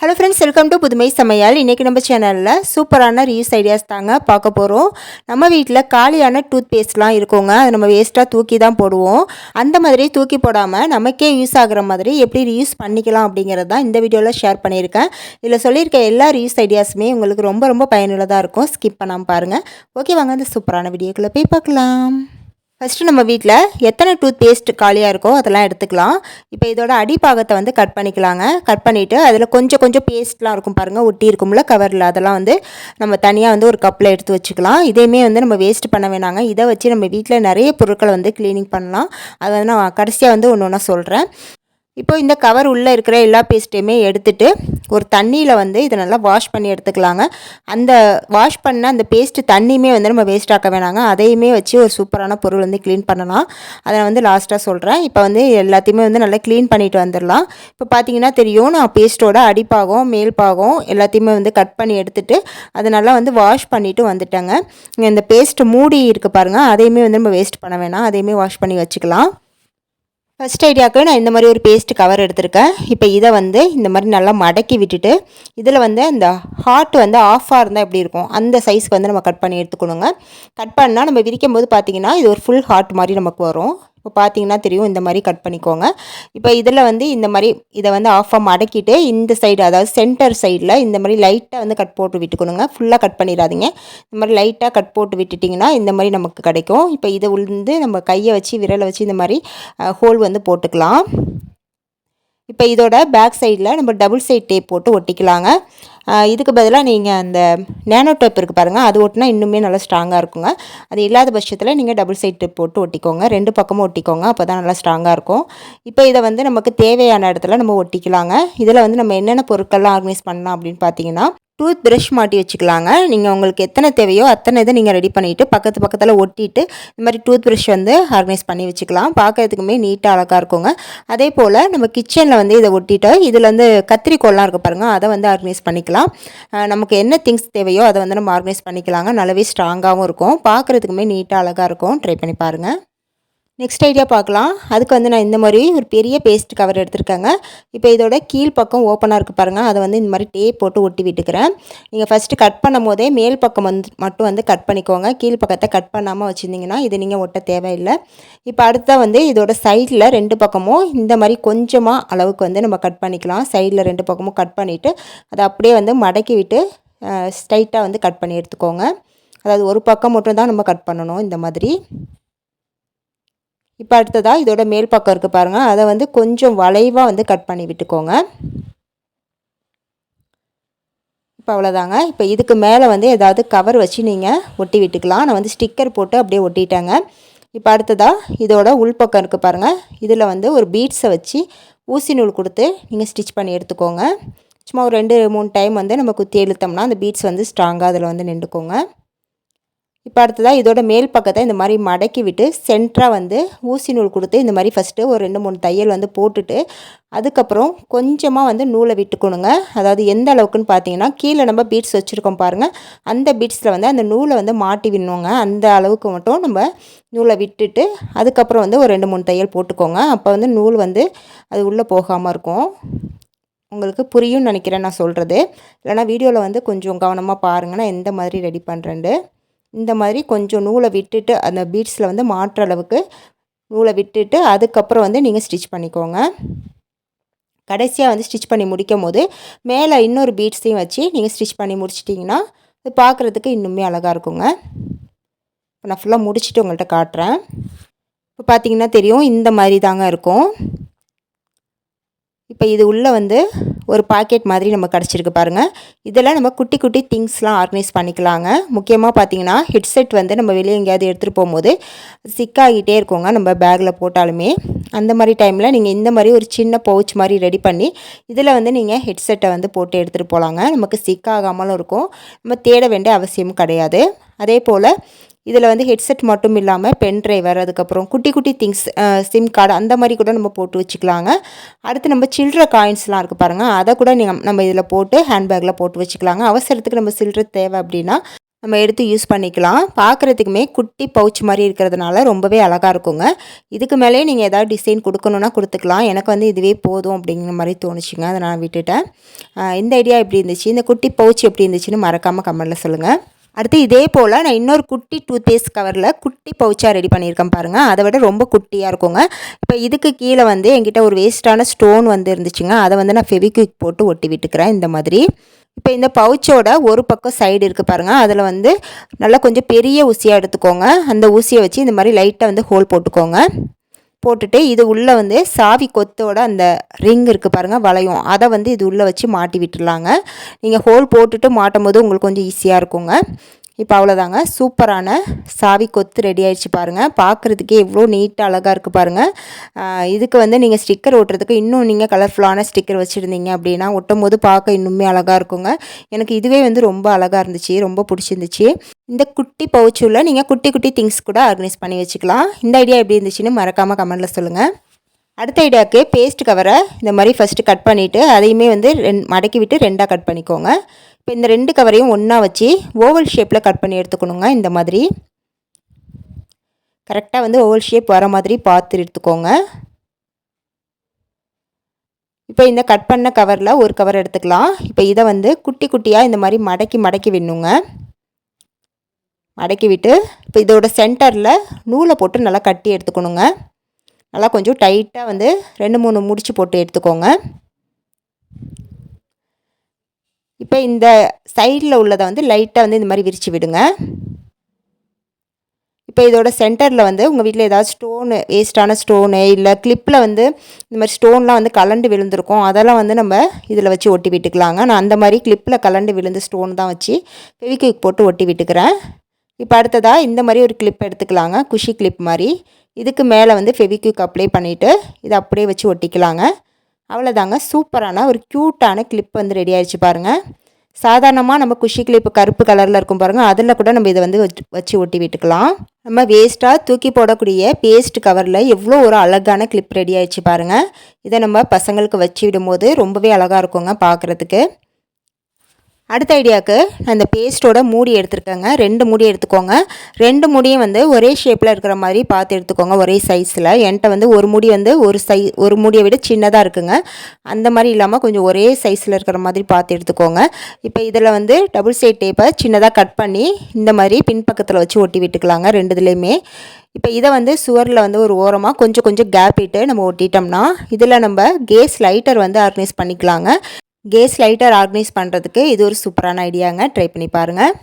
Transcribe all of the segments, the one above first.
Hello friends, welcome to புதுமை சமையல். இன்றைக்கி நம்ம சேனலில் சூப்பரான ரீயூஸ் ஐடியாஸ் தாங்க பார்க்க போகிறோம். நம்ம வீட்டில் காலியான டூத் பேஸ்ட்லாம் இருக்குங்க, அது நம்ம வேஸ்ட்டாக தூக்கி தான் போடுவோம். அந்த மாதிரி தூக்கி போடாமல் நமக்கே யூஸ் ஆகிற மாதிரி எப்படி ரீயூஸ் பண்ணிக்கலாம் அப்படிங்கிறது தான் இந்த வீடியோவில் ஷேர் பண்ணியிருக்கேன். இதில் சொல்லியிருக்க எல்லா ரீயூஸ் ஐடியாஸுமே உங்களுக்கு ரொம்ப ரொம்ப பயனுள்ளதாக இருக்கும். ஸ்கிப் பண்ணாமல் பாருங்கள். ஓகே, வாங்க இந்த சூப்பரான வீடியோக்குள்ளே போய் பார்க்கலாம். ஃபஸ்ட்டு நம்ம வீட்டில் எத்தனை டூத் பேஸ்ட் காலியாக இருக்கோ அதெல்லாம் எடுத்துக்கலாம். இப்போ இதோட அடிப்பாகத்தை வந்து கட் பண்ணிக்கலாங்க. கட் பண்ணிவிட்டு அதில் கொஞ்சம் கொஞ்சம் பேஸ்ட்லாம் இருக்கும் பாருங்கள், ஒட்டி இருக்கும்ல கவரில், அதெல்லாம் வந்து நம்ம தனியாக வந்து ஒரு கப்பில் எடுத்து வச்சுக்கலாம். இதையுமே வந்து நம்ம வேஸ்ட் பண்ண வேணாங்க. இதை வச்சு நம்ம வீட்டில் நிறைய பொருட்களை வந்து க்ளீனிங் பண்ணலாம். அதை வந்து நான் கடைசியாக வந்து ஒன்று ஒன்றா சொல்கிறேன். இப்போ இந்த கவர் உள்ளே இருக்கிற எல்லா பேஸ்ட்டையுமே எடுத்துகிட்டு ஒரு தண்ணியில் வந்து இதை நல்லா வாஷ் பண்ணி எடுத்துக்கலாங்க. அந்த வாஷ் பண்ண அந்த பேஸ்ட்டு தண்ணியுமே வந்து நம்ம வேஸ்ட் ஆக்க வேணாங்க. அதையுமே வச்சு ஒரு சூப்பரான பொருள் வந்து க்ளீன் பண்ணலாம். அதை வந்து லாஸ்ட்டாக சொல்கிறேன். இப்போ வந்து எல்லாத்தையுமே வந்து நல்லா க்ளீன் பண்ணிட்டு வந்துடலாம். இப்போ பார்த்தீங்கன்னா தெரியும், நான் பேஸ்ட்டோட அடிப்பாகம் மேல் பாகம் எல்லாத்தையுமே வந்து கட் பண்ணி எடுத்துகிட்டு அதை நல்லா வந்து வாஷ் பண்ணிவிட்டு வந்துட்டேங்க. இந்த பேஸ்ட் மூடி இருக்குது பாருங்கள், அதையுமே வந்து நம்ம வேஸ்ட் பண்ண வேணாம், அதையுமே வாஷ் பண்ணி வச்சுக்கலாம். ஃபஸ்ட் ஐடியாவுக்கு நான் இந்த மாதிரி ஒரு பேஸ்ட் கவர் எடுத்திருக்கேன். இப்போ இதை வந்து இந்த மாதிரி நல்லா மடக்கி விட்டுட்டு இதில் வந்து இந்த ஹார்ட் வந்து ஆஃபாக இருந்தால் எப்படி இருக்கும் அந்த சைஸ்க்கு வந்து நம்ம கட் பண்ணி எடுத்துக்கணுங்க. கட் பண்ணால் நம்ம விரிக்கும் போது பார்த்திங்கன்னா இது ஒரு ஃபுல் ஹார்ட் மாதிரி நமக்கு வரும். இப்போ பார்த்தீங்கன்னா தெரியும், இந்த மாதிரி கட் பண்ணிக்கோங்க. இப்போ இதில் வந்து இந்த மாதிரி இதை வந்து ஆஃபாக மடக்கிட்டு இந்த சைடு, அதாவது சென்டர் சைடில் இந்த மாதிரி லைட்டாக வந்து கட் போட்டு விட்டுக்கணுங்க. ஃபுல்லாக கட் பண்ணிடாதீங்க. இந்த மாதிரி லைட்டாக கட் போட்டு விட்டுட்டிங்கன்னா இந்த மாதிரி நமக்கு கிடைக்கும். இப்போ இதை வந்து நம்ம கையை வச்சு விரலை வச்சு இந்த மாதிரி ஹோல் வந்து போட்டுக்கலாம். இப்போ இதோட பேக் சைடில் நம்ம டபுள் சைட் டேப் போட்டு ஒட்டிக்கலாங்க. இதுக்கு பதிலாக நீங்கள் அந்த நேனோ டேப் இருக்குது பாருங்கள், அது ஒட்டினா இன்னுமே நல்லா ஸ்ட்ராங்காக இருக்குங்க. அது இல்லாத பட்சத்தில் நீங்கள் டபுள் சைட் டேப் போட்டு ஒட்டிக்கோங்க. 2 பக்கமும் ஒட்டிக்கோங்க, அப்போ தான் நல்லா ஸ்ட்ராங்காக இருக்கும். இப்போ இதை வந்து நமக்கு தேவையான இடத்துல நம்ம ஒட்டிக்கலாங்க. இதில் வந்து நம்ம என்னென்ன பொருட்கள்லாம் ஆர்கனைஸ் பண்ணலாம் அப்படின்னு பார்த்தீங்கன்னா, டூத் ப்ரஷ் மாட்டி வச்சுக்கலாங்க. நீங்கள் உங்களுக்கு எத்தனை தேவையோ அத்தனை இதை நீங்கள் ரெடி பண்ணிவிட்டு பக்கத்தில் ஒட்டிட்டு இந்த மாதிரி டூத் ப்ரஷ் வந்து ஆர்கனைஸ் பண்ணி வச்சுக்கலாம். பார்க்கறதுக்குமே நீட்டாக அழகாக இருக்குங்க. அதே போல் நம்ம கிச்சனில் வந்து இதை ஒட்டிட்டு இதில் வந்து கத்திரிக்கோல்லாம் இருக்குது பாருங்கள், அதை வந்து ஆர்கனைஸ் பண்ணிக்கலாம். நமக்கு என்ன திங்ஸ் தேவையோ அதை வந்து நம்ம ஆர்கனைஸ் பண்ணிக்கலாங்க. நல்லாவே ஸ்ட்ராங்காகவும் இருக்கும், பார்க்குறதுக்குமே நீட்டாக அழகாக இருக்கும். ட்ரை பண்ணி பாருங்கள். நெக்ஸ்ட் ஐடியா பார்க்கலாம். அதுக்கு வந்து நான் இந்த மாதிரி ஒரு பெரிய பேஸ்ட் கவர் எடுத்துருக்கேங்க. இப்போ இதோட கீழ் பக்கம் ஓப்பனாக இருக்குது பாருங்கள், அதை வந்து இந்த மாதிரி டேப் போட்டு ஒட்டி விட்டுக்கிறேன். நீங்கள் ஃபஸ்ட்டு கட் பண்ணும் போதே மேல் பக்கம் மட்டும் வந்து கட் பண்ணிக்கோங்க. கீழ் பக்கத்தை கட் பண்ணாமல் வச்சுருந்தீங்கன்னா இது நீங்கள் ஒட்ட தேவையில்லை. இப்போ அடுத்த வந்து இதோட சைடில் 2 பக்கமும் இந்த மாதிரி கொஞ்சமாக அளவுக்கு வந்து நம்ம கட் பண்ணிக்கலாம். சைடில் 2 பக்கமும் கட் பண்ணிவிட்டு அதை அப்படியே வந்து மடக்கி விட்டு ஸ்ட்ரைட்டாக வந்து கட் பண்ணி எடுத்துக்கோங்க. அதாவது ஒரு பக்கம் மட்டும் தான் நம்ம கட் பண்ணணும் இந்த மாதிரி. இப்போ அடுத்ததாக இதோட மேல் பக்கம் இருக்குது பாருங்கள், அதை வந்து கொஞ்சம் வளைவாக வந்து கட் பண்ணி விட்டுக்கோங்க. இப்போ அவ்வளோதாங்க. இப்போ இதுக்கு மேலே வந்து ஏதாவது கவர் வச்சு நீங்கள் ஒட்டி விட்டுக்கலாம். நான் வந்து ஸ்டிக்கர் போட்டு அப்படியே ஒட்டிட்டேங்க. இப்போ அடுத்ததாக இதோட உள்பக்கம் இருக்குது பாருங்கள், இதில் வந்து ஒரு பீட்ஸை வச்சு ஊசி நூல் கொடுத்து நீங்கள் ஸ்டிச் பண்ணி எடுத்துக்கோங்க. சும்மா ஒரு 2-3 டைம் வந்து நம்ம குத்தி இழுத்தோம்னா அந்த பீட்ஸ் வந்து ஸ்ட்ராங்காக அதில் வந்து நின்றுக்கோங்க. இப்போ அடுத்ததாக இதோட மேல் பக்கத்தை இந்த மாதிரி மடக்கி விட்டு சென்டராக வந்து ஊசி நூல் கொடுத்து இந்த மாதிரி ஃபஸ்ட்டு ஒரு 2-3 தையல் வந்து போட்டுட்டு அதுக்கப்புறம் கொஞ்சமாக வந்து நூலை விட்டுக்கணுங்க. அதாவது எந்த அளவுக்குன்னு பார்த்தீங்கன்னா, கீழே நம்ம பீட்ஸ் வச்சுருக்கோம் பாருங்கள், அந்த பீட்ஸில் வந்து அந்த நூலை வந்து மாட்டி விடணுங்க. அந்த அளவுக்கு மட்டும் நம்ம நூலை விட்டுட்டு அதுக்கப்புறம் வந்து ஒரு 2-3 தையல் போட்டுக்கோங்க. அப்போ வந்து நூல் வந்து அது உள்ளே போகாமல் இருக்கும். உங்களுக்கு புரியும்னு நினைக்கிறேன் நான் சொல்கிறது. இல்லைனா வீடியோவில் வந்து கொஞ்சம் கவனமாக பாருங்கள் நான் எந்த மாதிரி ரெடி பண்ணுறேன்ட்டு. இந்த மாதிரி கொஞ்சம் நூலை விட்டுட்டு அந்த பீட்ஸில் வந்து மாற்ற அளவுக்கு நூலை விட்டுட்டு அதுக்கப்புறம் வந்து நீங்கள் ஸ்டிச் பண்ணிக்கோங்க. கடைசியாக வந்து ஸ்டிச் பண்ணி முடிக்கும் போது மேலே இன்னொரு பீட்ஸையும் வச்சு நீங்கள் ஸ்டிச் பண்ணி முடிச்சிட்டிங்கன்னா அது பார்க்குறதுக்கு இன்னுமே அழகாக இருக்குங்க. இப்போ நான் ஃபுல்லாக முடிச்சுட்டு உங்கள்கிட்ட காட்டுறேன். இப்போ பார்த்தீங்கன்னா தெரியும், இந்த மாதிரி தாங்க இருக்கும். இப்போ இது உள்ளே வந்து ஒரு பாக்கெட் மாதிரி நம்ம கிடச்சிருக்கு பாருங்கள். இதெல்லாம் நம்ம குட்டி குட்டி திங்ஸ்லாம் ஆர்கனைஸ் பண்ணிக்கலாங்க. முக்கியமாக பார்த்தீங்கன்னா ஹெட்செட் வந்து நம்ம வெளியே எங்கேயாவது எடுத்துகிட்டு போகும்போது சிக்காகிட்டே இருக்கோங்க நம்ம பேக்கில் போட்டாலுமே. அந்த மாதிரி டைமில் நீங்கள் இந்த மாதிரி ஒரு சின்ன பவுச் மாதிரி ரெடி பண்ணி இதில் வந்து நீங்கள் ஹெட்செட்டை வந்து போட்டு எடுத்துகிட்டு போகலாங்க. நமக்கு சிக்காகாமலும் இருக்கும், நம்ம தேட வேண்டிய அவசியமும் கிடையாது. அதே போல் இதில் வந்து ஹெட்செட் மட்டும் இல்லாமல் பென் ட்ரைவர், அதுக்கப்புறம் குட்டி குட்டி திங்ஸ், சிம் கார்டு அந்த மாதிரி கூட நம்ம போட்டு வச்சுக்கலாங்க. அடுத்து நம்ம சில்லற காயின்ஸ்லாம் இருக்குது பாருங்கள், அதை கூட நம்ம இதில் போட்டு ஹேண்ட்பேக்கில் போட்டு வச்சுக்கலாங்க. அவசரத்துக்கு நம்ம சில்லற தேவை அப்படின்னா நம்ம எடுத்து யூஸ் பண்ணிக்கலாம். பார்க்குறதுக்குமே குட்டி பவுச் மாதிரி இருக்கிறதுனால ரொம்பவே அழகாக இருக்குங்க. இதுக்கு மேலே நீங்கள் ஏதாவது டிசைன் கொடுக்கணுன்னா கொடுத்துக்கலாம். எனக்கு வந்து இதுவே போதும் அப்படிங்கிற மாதிரி தோணுச்சுங்க. அதை நான் விட்டுட்டேன். இந்த ஐடியா எப்படி இருந்துச்சு, இந்த குட்டி பவுச் எப்படி இருந்துச்சுன்னு மறக்காமல் கமெண்ட்டில் சொல்லுங்கள். அடுத்து இதே போல் நான் இன்னொரு குட்டி டூத் பேஸ்ட் கவரில் குட்டி பவுச்சாக ரெடி பண்ணியிருக்கேன் பாருங்கள். அதை விட ரொம்ப குட்டியாக இருக்குங்க. இப்போ இதுக்கு கீழே வந்து என்கிட்ட ஒரு வேஸ்ட்டான ஸ்டோன் வந்து இருந்துச்சுங்க. அதை வந்து நான் ஃபெவிக்விக் போட்டு ஒட்டி விட்டுக்கிறேன் இந்த மாதிரி. இப்போ இந்த பவுச்சோட ஒரு பக்கம் சைடு இருக்குது பாருங்கள். அதில் வந்து நல்லா கொஞ்சம் பெரிய ஊசியாக எடுத்துக்கோங்க. அந்த ஊசியை வச்சு இந்த மாதிரி லைட்டாக வந்து ஹோல் போட்டுக்கோங்க. போட்டுட்டு இது உள்ளே வந்து சாவி கொத்தோட அந்த ரிங் இருக்குது பாருங்கள், வளையம், அதை வந்து இது உள்ளே வச்சு மாட்டி விட்டுடலாங்க. நீங்கள் ஹோல் போட்டுட்டு மாட்டும் போது உங்களுக்கு கொஞ்சம் ஈஸியாக இருக்குங்க. இப்போ அவ்வளோதாங்க, சூப்பரான சாவி கொத்து ரெடி ஆகிடுச்சு பாருங்கள். பார்க்குறதுக்கே எவ்வளோ நீட்டாக அழகாக இருக்குது பாருங்கள். இதுக்கு வந்து நீங்கள் ஸ்டிக்கர் ஒட்டுறதுக்கு இன்னும் நீங்கள் கலர்ஃபுல்லான ஸ்டிக்கர் வச்சுருந்தீங்க அப்படின்னா ஒட்டும் போது பார்க்க இன்னுமே அழகாக இருக்குங்க. எனக்கு இதுவே வந்து ரொம்ப அழகாக இருந்துச்சு, ரொம்ப பிடிச்சிருந்துச்சு. இந்த குட்டி பவுச்சுள்ள நீங்கள் குட்டி குட்டி திங்ஸ் கூட ஆர்கனைஸ் பண்ணி வச்சுக்கலாம். இந்த ஐடியா எப்படி இருந்துச்சுன்னு மறக்காமல் கமெண்ட்டில் சொல்லுங்கள். அடுத்த ஐடியாவுக்கு பேஸ்ட் கவரை இந்த மாதிரி ஃபஸ்ட்டு கட் பண்ணிவிட்டு அதையுமே வந்து மடக்கி விட்டு ரெண்டாக கட் பண்ணிக்கோங்க. இப்போ இந்த 2 கவரையும் ஒன்றா வச்சு ஓவல் ஷேப்பில் கட் பண்ணி எடுத்துக்கணுங்க. இந்த மாதிரி கரெக்டாக வந்து ஓவல் ஷேப் வர மாதிரி பார்த்து எடுத்துக்கோங்க. இப்போ இந்த கட் பண்ண கவரில் ஒரு கவர் எடுத்துக்கலாம். இப்போ இதை வந்து குட்டி குட்டியாக இந்த மாதிரி மடக்கி விடணுங்க. மடக்கி விட்டு இப்போ இதோட சென்டரில் நூலை போட்டு நல்லா கட்டி எடுத்துக்கணுங்க. நல்லா கொஞ்சம் டைட்டாக வந்து 2-3 முடிச்சு போட்டு எடுத்துக்கோங்க. இப்போ இந்த சைடில் உள்ளதை வந்து லைட்டாக வந்து இந்த மாதிரி விரித்து விடுங்க. இப்போ இதோட சென்டரில் வந்து உங்கள் வீட்டில் ஏதாவது ஸ்டோனு, வேஸ்ட்டான ஸ்டோனு இல்லை கிளிப்பில் வந்து இந்த மாதிரி ஸ்டோன்லாம் வந்து கலண்டு விழுந்திருக்கும், அதெல்லாம் வந்து நம்ம இதில் வச்சு ஒட்டி விட்டுக்கலாங்க. நான் அந்த மாதிரி கிளிப்பில் கலண்டு விழுந்து ஸ்டோன் தான் வச்சு ஃபெவிக்விக் போட்டு ஒட்டி விட்டுக்கிறேன். இப்போ அடுத்ததாக இந்த மாதிரி ஒரு கிளிப் எடுத்துக்கலாங்க, குஷி கிளிப் மாதிரி. இதுக்கு மேலே வந்து ஃபெவிக்விக் அப்ளை பண்ணிவிட்டு இதை அப்படியே வச்சு ஒட்டிக்கலாங்க. அவ்வளோதாங்க, சூப்பரான ஒரு க்யூட்டான கிளிப் வந்து ரெடி ஆகிடுச்சு பாருங்கள். சாதாரணமாக நம்ம குஷி கிளிப்பு கருப்பு கலரில் இருக்கும் பாருங்கள், அதில் கூட நம்ம இதை வந்து வச்சு ஒட்டி விட்டுக்கலாம். நம்ம வேஸ்ட்டாக தூக்கி போடக்கூடிய பேஸ்ட் கவரில் எவ்வளோ ஒரு அழகான கிளிப் ரெடி ஆகிடுச்சு பாருங்கள். இதை நம்ம பசங்களுக்கு வச்சு விடும்போது ரொம்பவே அழகாக இருக்குங்க பார்க்குறதுக்கு. அடுத்த ஐடியாவுக்கு நான் இந்த பேஸ்ட்டோட மூடி எடுத்துருக்கேங்க. 2 மூடி எடுத்துக்கோங்க. 2 மூடியும் வந்து ஒரே ஷேப்பில் இருக்கிற மாதிரி பார்த்து எடுத்துக்கோங்க, ஒரே சைஸில். என்கிட்ட வந்து ஒரு மூடி வந்து ஒரு மூடியை விட சின்னதாக இருக்குங்க. அந்த மாதிரி இல்லாமல் கொஞ்சம் ஒரே சைஸில் இருக்கிற மாதிரி பார்த்து எடுத்துக்கோங்க. இப்போ இதில் வந்து டபுள் சைட் டேப்பை சின்னதாக கட் பண்ணி இந்த மாதிரி பின்பக்கத்தில் வச்சு ஒட்டி விட்டுக்கலாங்க 2இதுலேயுமே. இப்போ இதை வந்து சுவரில் வந்து ஒரு ஓரமாக கொஞ்சம் கேப் இட்டு நம்ம ஒட்டிட்டோம்னா இதில் நம்ம கேஸ் லைட்டர் வந்து ஆர்கனைஸ் பண்ணிக்கலாங்க. கேஸ் லைட்டர் ஆர்கனைஸ் பண்ணுறதுக்கு இது ஒரு சூப்பரான ஐடியாங்க, ட்ரை பண்ணி பாருங்கள்.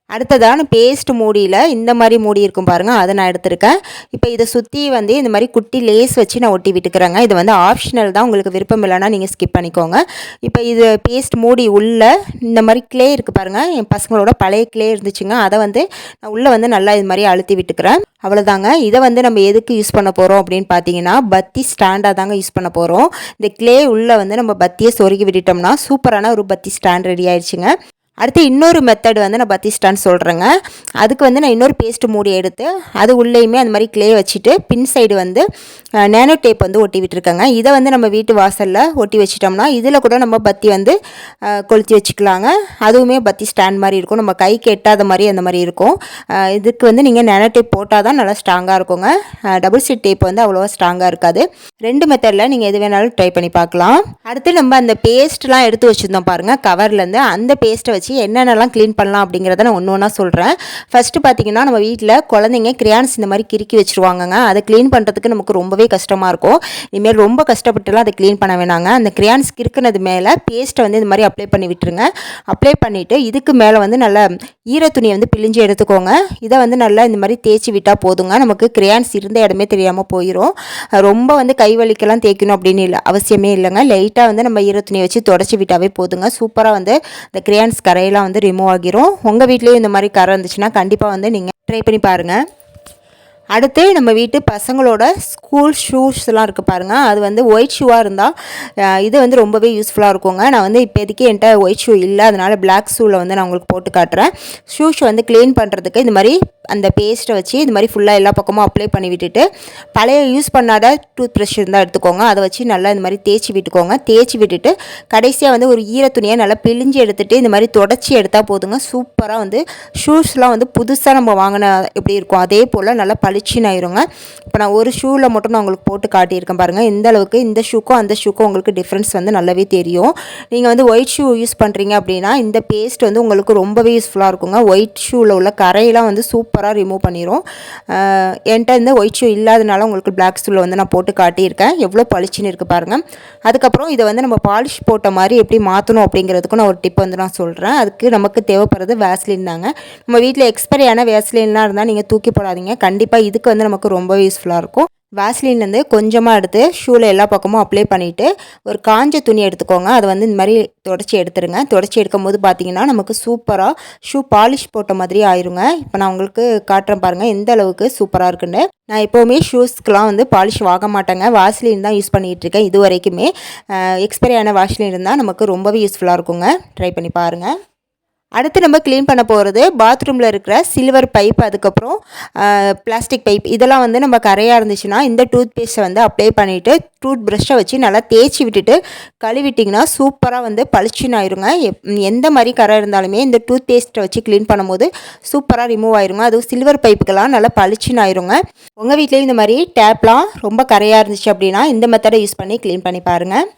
அடுத்ததான பேஸ்ட் மூடியில் இந்த மாதிரி மூடி இருக்கும் பாருங்கள், அதை நான் எடுத்திருக்கேன். இப்போ இதை சுற்றி வந்து இந்த மாதிரி குட்டி லேஸ் வச்சு நான் ஒட்டி விட்டுக்கிறேங்க. இது வந்து ஆப்ஷனல் தான், உங்களுக்கு விருப்பம் இல்லைன்னா நீங்கள் ஸ்கிப் பண்ணிக்கோங்க. இப்போ இது பேஸ்ட் மூடி உள்ள இந்த மாதிரி க்ளே இருக்குது பாருங்கள், என் பசங்களோட பழைய க்ளே இருந்துச்சுங்க, அதை வந்து நான் உள்ளே வந்து நல்லா இது மாதிரி அழுத்தி விட்டுக்கிறேன். அவ்வளோதாங்க. இதை வந்து நம்ம எதுக்கு யூஸ் பண்ண போகிறோம் அப்படின்னு பார்த்தீங்கன்னா பத்தி ஸ்டாண்டாக தாங்க யூஸ் பண்ண போகிறோம். இந்த க்ளே உள்ளே வந்து நம்ம பத்தியை சொருகி விட்டுட்டோம்னா சூப்பரான ஒரு பத்தி ஸ்டாண்ட் ரெடி ஆயிடுச்சுங்க. அடுத்து இன்னொரு மெத்தட் வந்து நான் பத்தி ஸ்டாண்ட் சொல்கிறேங்க. அதுக்கு வந்து நான் இன்னொரு பேஸ்ட் மூடி எடுத்து அது உள்ளேயுமே அந்த மாதிரி க்ளே வச்சுட்டு பின் சைடு வந்து நேனோ டேப் வந்து ஒட்டி விட்டுருக்கேங்க. இதை வந்து நம்ம வீட்டு வாசலில் ஒட்டி வச்சிட்டோம்னா இதில் கூட நம்ம பத்தி வந்து கொளுத்தி வச்சுக்கலாங்க. அதுவுமே பத்தி ஸ்டாண்ட் மாதிரி இருக்கும், நம்ம கைக்கு எட்டாத மாதிரி அந்த மாதிரி இருக்கும். இதுக்கு வந்து நீங்கள் நேனோ டேப் போட்டால் தான் நல்லா ஸ்ட்ராங்காக இருக்குங்க. டபுள் சைட் டேப் வந்து அவ்வளோவா ஸ்ட்ராங்காக இருக்காது. 2 மெத்தடில் நீங்கள் எது வேணாலும் ட்ரை பண்ணி பார்க்கலாம். அடுத்து நம்ம அந்த பேஸ்ட்லாம் எடுத்து வச்சுருந்தோம் பாருங்கள் கவர்லேருந்து, அந்த பேஸ்ட்டை வச்சு என்னென்னலாம் க்ளீன் பண்ணலாம் அப்படிங்கிறத நான் ஒன்று ஒன்றா சொல்கிறேன். ஃபஸ்ட்டு பார்த்தீங்கன்னா நம்ம வீட்டில் குழந்தைங்க கிரியான்ஸ் இந்த மாதிரி கிறுக்கி வச்சுருவாங்கங்க. அதை க்ளீன் பண்ணுறதுக்கு நமக்கு ரொம்பவே கஷ்டமாக இருக்கும். இனிமேல் ரொம்ப கஷ்டப்பட்டுலாம் அதை க்ளீன் பண்ண வேணாங்க. அந்த கிரியான்ஸ் கிறுக்குனது மேலே பேஸ்ட்டை வந்து இந்த மாதிரி அப்ளை பண்ணி விட்டுருங்க. அப்ளை பண்ணிவிட்டு இதுக்கு மேலே வந்து நல்லா ஈர துணியை வந்து பிழிஞ்சு எடுத்துக்கோங்க. இதை வந்து நல்லா இந்த மாதிரி தேய்ச்சி விட்டால் போதுங்க. நமக்கு கிரியான்ஸ் இருந்த இடமே தெரியாமல் போயிடும். ரொம்ப வந்து கை வலிக்கெல்லாம் தேய்க்கணும் அப்படின்னு இல்லை, அவசியமே இல்லைங்க. லைட்டாக வந்து நம்ம ஈர துணியை வச்சு தொடச்சி விட்டாவே போதுங்க. சூப்பராக வந்து இந்த கிரியான்ஸ் கரையெல்லாம் வந்து ரிமூவ் ஆகிரும். உங்கள் வீட்லேயும் இந்த மாதிரி கரை இருந்துச்சுன்னா கண்டிப்பாக வந்து நீங்கள் ட்ரை பண்ணி பாருங்கள். அடுத்து நம்ம வீட்டு பசங்களோட ஸ்கூல் ஷூஸ்லாம் இருக்குது பாருங்கள். அது வந்து ஒயிட் ஷூவாக இருந்தால் இது வந்து ரொம்பவே யூஸ்ஃபுல்லாக இருக்குங்க. நான் வந்து இப்போதைக்கு என்கிட்ட ஒயிட் ஷூ இல்லை, அதனால் பிளாக் ஷூவில் வந்து நான் உங்களுக்கு போட்டு காட்டுறேன். ஷூஸ் வந்து க்ளீன் பண்ணுறதுக்கு இந்த மாதிரி அந்த பேஸ்ட்டை வச்சு இது மாதிரி ஃபுல்லாக எல்லா பக்கமும் அப்ளை பண்ணி விட்டுட்டு, பழைய யூஸ் பண்ணாத டூத் ப்ரஷ் இருந்தால் எடுத்துக்கோங்க. அதை வச்சு நல்லா இந்த மாதிரி தேய்ச்சி விட்டுக்கோங்க. தேய்ச்சி விட்டுட்டு கடைசியாக வந்து ஒரு ஈர துணியை நல்லா பிழிஞ்சு எடுத்துகிட்டு இந்த மாதிரி தொடச்சி எடுத்தால் போதுங்க. சூப்பராக வந்து ஷூஸ்லாம் வந்து புதுசாக நம்ம வாங்கின எப்படி இருக்கும் அதே போல் நல்லா பளிச்சுன்னு ஆயிருங்க. இப்போ நான் ஒரு ஷூவில் மட்டும் நான் உங்களுக்கு போட்டு காட்டியிருக்கேன் பாருங்கள். இந்த அளவுக்கு இந்த ஷூக்கும் அந்த ஷூக்கும் உங்களுக்கு டிஃப்ரென்ஸ் வந்து நல்லாவே தெரியும். நீங்கள் வந்து ஒயிட் ஷூ யூஸ் பண்ணுறீங்க அப்படின்னா இந்த பேஸ்ட் வந்து உங்களுக்கு ரொம்பவே யூஸ்ஃபுல்லாக இருக்குங்க. ஒயிட் ஷூவில் உள்ள கரையெல்லாம் வந்து சூப்பராக ரிமூவ் பண்ணிடும். என்கிட்ட இந்த ஒயிட் ஷூ இல்லாதனால உங்களுக்கு பிளாக் ஷூவில் வந்து நான் போட்டு காட்டியிருக்கேன். எவ்வளோ பளிச்சுன்னு இருக்குது பாருங்கள். அதுக்கப்புறம் இதை வந்து நம்ம பாலிஷ் போட்ட மாதிரி எப்படி மாற்றணும் அப்படிங்கிறதுக்கும் நான் ஒரு டிப் வந்து நான் சொல்கிறேன். அதுக்கு நமக்கு தேவைப்படுறது வேஸ்லின் தாங்க. நம்ம வீட்டில் எக்ஸ்பைரியான வேஸ்லின்லாம் இருந்தால் நீங்கள் தூக்கி போடாதீங்க. கண்டிப்பாக இதுக்கு வந்து நமக்கு ரொம்ப யூஸ்ஃபுல்லாக இருக்கும். வேஸ்லின் வந்து கொஞ்சமாக எடுத்து ஷூவில் எல்லா பக்கமும் அப்ளை பண்ணிவிட்டு ஒரு காஞ்ச துணி எடுத்துக்கோங்க. அதை வந்து இந்த மாதிரி தொடச்சி எடுத்துருங்க. தொடச்சி எடுக்கும்போது பார்த்தீங்கன்னா நமக்கு சூப்பராக ஷூ பாலிஷ் போட்ட மாதிரி ஆயிருங்க. இப்போ நான் உங்களுக்கு காட்டுறேன் பாருங்கள் எந்த அளவுக்கு சூப்பராக இருக்குன்னு. நான் எப்போவுமே ஷூஸ்க்கெலாம் வந்து பாலிஷ் வாங்க மாட்டேங்க. வாஸ்லின் தான் யூஸ் பண்ணிகிட்டு இருக்கேன் இது வரைக்குமே. எக்ஸ்பைரியான வாஸ்லின் இருந்தால் நமக்கு ரொம்பவே யூஸ்ஃபுல்லாக இருக்குங்க. ட்ரை பண்ணி பாருங்கள். அடுத்து நம்ம க்ளீன் பண்ண போகிறது பாத்ரூமில் இருக்கிற சில்வர் பைப், அதுக்கப்புறம் பிளாஸ்டிக் பைப். இதெல்லாம் வந்து நம்ம கரையாக இருந்துச்சுன்னா இந்த டூத் பேஸ்ட்டை வந்து அப்ளை பண்ணிவிட்டு டூத் ப்ரஷ்ஷை வச்சு நல்லா தேய்ச்சி விட்டுட்டு கழுவிட்டிங்கன்னா சூப்பராக வந்து பளிச்சுன்னு ஆயிருங்க. எந்த மாதிரி கரை இருந்தாலுமே இந்த டூத் பேஸ்ட்டை வச்சு க்ளீன் பண்ணும்போது சூப்பராக ரிமூவ் ஆயிருங்க. அதுவும் சில்வர் பைப்புக்கெல்லாம் நல்லா பளிச்சுன்னு ஆயிருங்க. உங்கள் வீட்லேயும் இந்த மாதிரி டேப்லாம் ரொம்ப கரையாக இருந்துச்சு அப்படின்னா இந்த மெத்தடை யூஸ் பண்ணி க்ளீன் பண்ணி பாருங்கள்.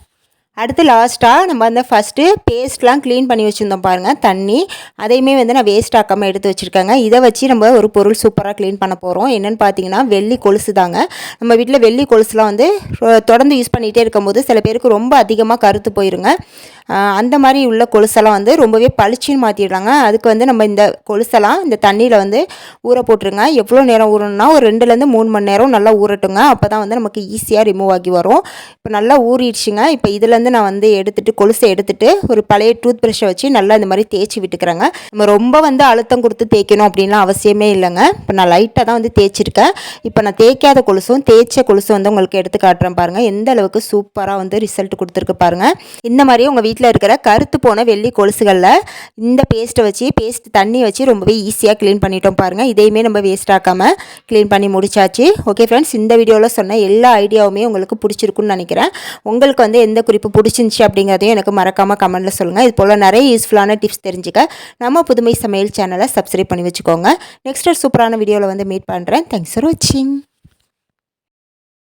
அடுத்து லாஸ்ட்டாக நம்ம அந்த ஃபஸ்ட்டு பேஸ்ட்லாம் க்ளீன் பண்ணி வச்சுருந்தோம் பாருங்கள் தண்ணி, அதையுமே வந்து நான் வேஸ்ட் ஆக்காமல் எடுத்து வச்சுருக்கேங்க. இதை வச்சு நம்ம ஒரு பொருள் சூப்பராக க்ளீன் பண்ண போகிறோம். என்னென்னு பார்த்தீங்கன்னா வெள்ளி கொலுசு தாங்க. நம்ம வீட்டில் வெள்ளி கொலுசுலாம் வந்து தொடர்ந்து யூஸ் பண்ணிகிட்டே இருக்கும்போது சில பேருக்கு ரொம்ப அதிகமாக கருத்து போயிருங்க. அந்த மாதிரி உள்ள கொலுசெல்லாம் வந்து ரொம்பவே பளிச்சுன்னு மாற்றிடுறாங்க. அதுக்கு வந்து நம்ம இந்த கொலுசெல்லாம் இந்த தண்ணியில் வந்து ஊற போட்டுருங்க. எவ்வளோ நேரம் ஊறணும்னா ஒரு 2லேருந்து 3 மணி நேரம் நல்லா ஊறட்டுங்க. அப்போ தான் வந்து நமக்கு ஈஸியாக ரிமூவ் ஆகி வரும். இப்போ நல்லா ஊறிடுச்சுங்க. இப்போ இதுலேருந்து நான் வந்து எடுத்துகிட்டு கொலுசை எடுத்துகிட்டு ஒரு பழைய டூத் ப்ரஷ்ஷை வச்சு நல்லா இந்த மாதிரி தேய்ச்சி விட்டுக்கிறேங்க. நம்ம ரொம்ப வந்து அழுத்தம் கொடுத்து தேய்க்கணும் அப்படின்லாம் அவசியமே இல்லைங்க. இப்போ நான் லைட்டாக தான் வந்து தேய்ச்சிருக்கேன். இப்போ நான் தேய்க்காத கொலுசும் தேய்ச்ச கொலுசும் வந்து உங்களுக்கு எடுத்து காட்டுறேன் பாருங்கள். எந்த அளவுக்கு சூப்பராக வந்து ரிசல்ட் கொடுத்துருக்கு பாருங்கள். இந்த மாதிரி உங்கள் வீட்டில் இருக்கிற கருத்து போன வெள்ளி கொலுசுகளில் இந்த பேஸ்ட் தண்ணி வச்சு ரொம்பவே ஈஸியாக க்ளீன் பண்ணிட்டோம் பாருங்கள். இதையுமே நம்ம வேஸ்ட் ஆக்காமல் க்ளீன் பண்ணி முடிச்சாச்சு. ஓகே ஃப்ரெண்ட்ஸ், இந்த வீடியோவில் சொன்ன எல்லா ஐடியாவுமே உங்களுக்கு பிடிச்சிருக்குன்னு நினைக்கிறேன். உங்களுக்கு வந்து எந்த குறிப்பு பிடிச்சிருந்துச்சி அப்படிங்கிறதையும் எனக்கு மறக்காமல் கமெண்ட்டில் சொல்லுங்கள். இது போல் நிறைய யூஸ்ஃபுல்லான டிப்ஸ் தெரிஞ்சுக்க நம்ம புதுமை சமையல் சேனலை சப்ஸ்கிரைப் பண்ணி வச்சுக்கோங்க. நெக்ஸ்ட் ஒரு சூப்பரான வீடியோவில் வந்து மீட் பண்ணுறேன். தேங்க்ஸ் ஃபார் வாட்சிங்.